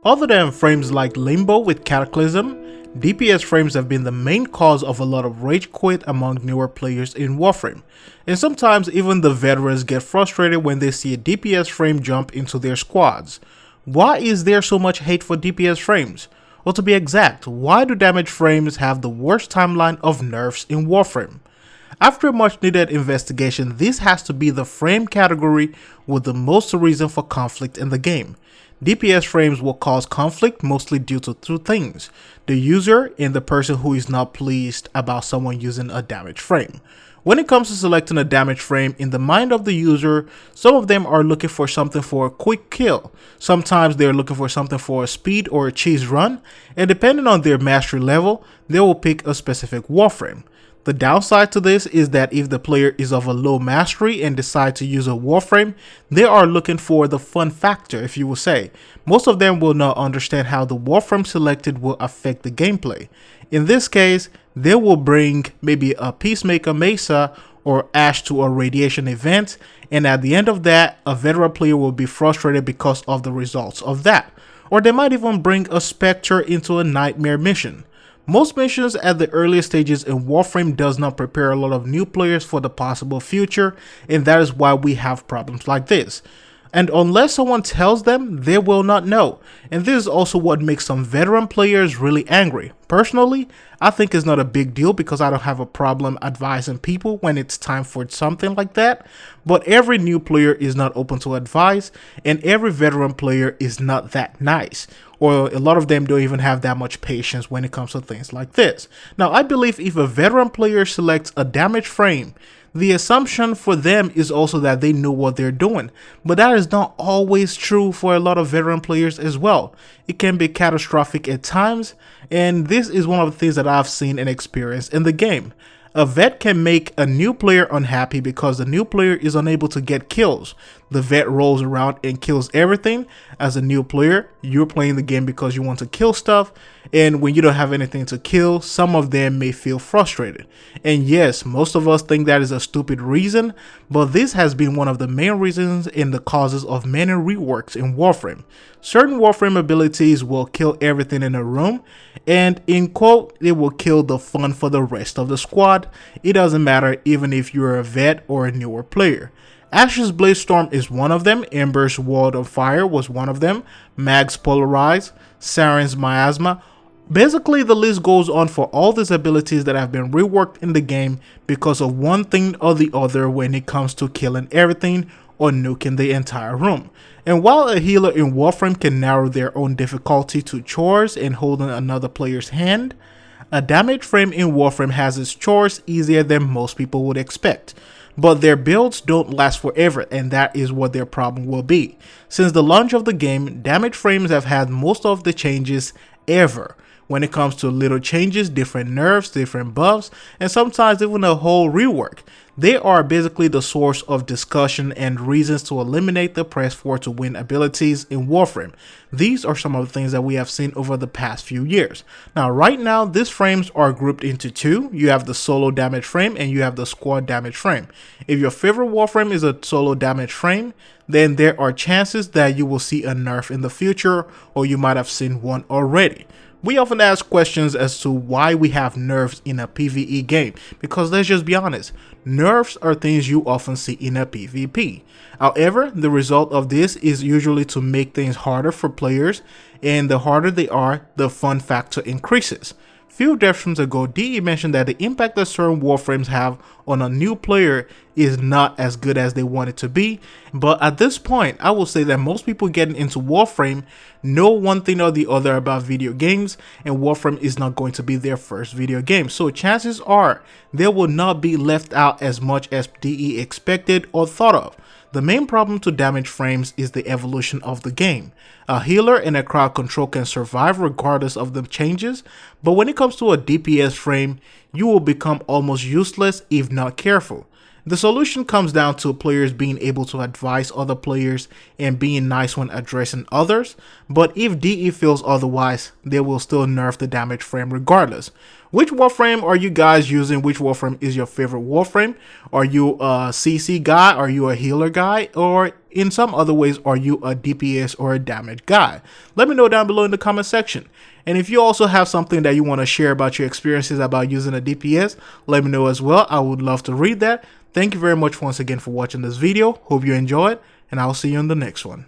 Other than frames like Limbo with Cataclysm, DPS frames have been the main cause of a lot of rage quit among newer players in Warframe, and sometimes even the veterans get frustrated when they see a DPS frame jump into their squads. Why is there so much hate for DPS frames? Well, to be exact, why do damage frames have the worst timeline of nerfs in Warframe? After a much needed investigation, this has to be the frame category with the most reason for conflict in the game. DPS frames will cause conflict mostly due to two things: the user and the person who is not pleased about someone using a damage frame. When it comes to selecting a damage frame, in the mind of the user, some of them are looking for something for a quick kill. Sometimes they're looking for something for a speed or a cheese run, and depending on their mastery level, they will pick a specific warframe. The downside to this is that if the player is of a low mastery and decide to use a warframe, they are looking for the fun factor, if you will say. Most of them will not understand how the warframe selected will affect the gameplay. In this case, they will bring maybe a Peacemaker Mesa or Ash to a radiation event, and at the end of that, a veteran player will be frustrated because of the results of that. Or they might even bring a Spectre into a nightmare mission. Most missions at the earliest stages in Warframe does not prepare a lot of new players for the possible future, and that is why we have problems like this. And unless someone tells them, they will not know. And this is also what makes some veteran players really angry. Personally, I think it's not a big deal because I don't have a problem advising people when it's time for something like that. But every new player is not open to advice, and every veteran player is not that nice. Or a lot of them don't even have that much patience when it comes to things like this. Now, I believe if a veteran player selects a damage frame, the assumption for them is also that they know what they're doing, but that is not always true for a lot of veteran players as well. It can be catastrophic at times, and this is one of the things that I've seen and experienced in the game. A vet can make a new player unhappy because the new player is unable to get kills. The vet rolls around and kills everything. As a new player, you're playing the game because you want to kill stuff, and when you don't have anything to kill, some of them may feel frustrated. And yes, most of us think that is a stupid reason, but this has been one of the main reasons in the causes of many reworks in Warframe. Certain Warframe abilities will kill everything in a room, and in quote, it will kill the fun for the rest of the squad. It doesn't matter even if you're a vet or a newer player. Ash's Blaze Storm is one of them, Ember's World of Fire was one of them, Mag's Polarize, Saren's Miasma. Basically, the list goes on for all these abilities that have been reworked in the game because of one thing or the other when it comes to killing everything or nuking the entire room. And while a healer in Warframe can narrow their own difficulty to chores and holding another player's hand, a damage frame in Warframe has its chores easier than most people would expect. But their builds don't last forever, and that is what their problem will be. Since the launch of the game, damage frames have had most of the changes ever. When it comes to little changes, different nerfs, different buffs, and sometimes even a whole rework. They are basically the source of discussion and reasons to eliminate the press for to win abilities in Warframe. These are some of the things that we have seen over the past few years. Now, right now, these frames are grouped into two. You have the solo damage frame and you have the squad damage frame. If your favorite Warframe is a solo damage frame, then there are chances that you will see a nerf in the future, or you might have seen one already. We often ask questions as to why we have nerfs in a PvE game, because let's just be honest, nerfs are things you often see in a PvP. However, the result of this is usually to make things harder for players, and the harder they are, the fun factor increases. Few dev streams ago, DE mentioned that the impact that certain Warframes have on a new player is not as good as they want it to be, but at this point, I will say that most people getting into Warframe know one thing or the other about video games, and Warframe is not going to be their first video game, so chances are they will not be left out as much as DE expected or thought of. The main problem to damage frames is the evolution of the game. A healer and a crowd control can survive regardless of the changes, but when it comes to a DPS frame, you will become almost useless if not careful. The solution comes down to players being able to advise other players and being nice when addressing others, but if DE feels otherwise, they will still nerf the damage frame regardless. Which Warframe are you guys using? Which Warframe is your favorite Warframe? Are you a CC guy? Are you a healer guy? Or in some other ways, are you a DPS or a damage guy? Let me know down below in the comment section. And if you also have something that you want to share about your experiences about using a DPS, let me know as well. I would love to read that. Thank you very much once again for watching this video. Hope you enjoyed, and I'll see you in the next one.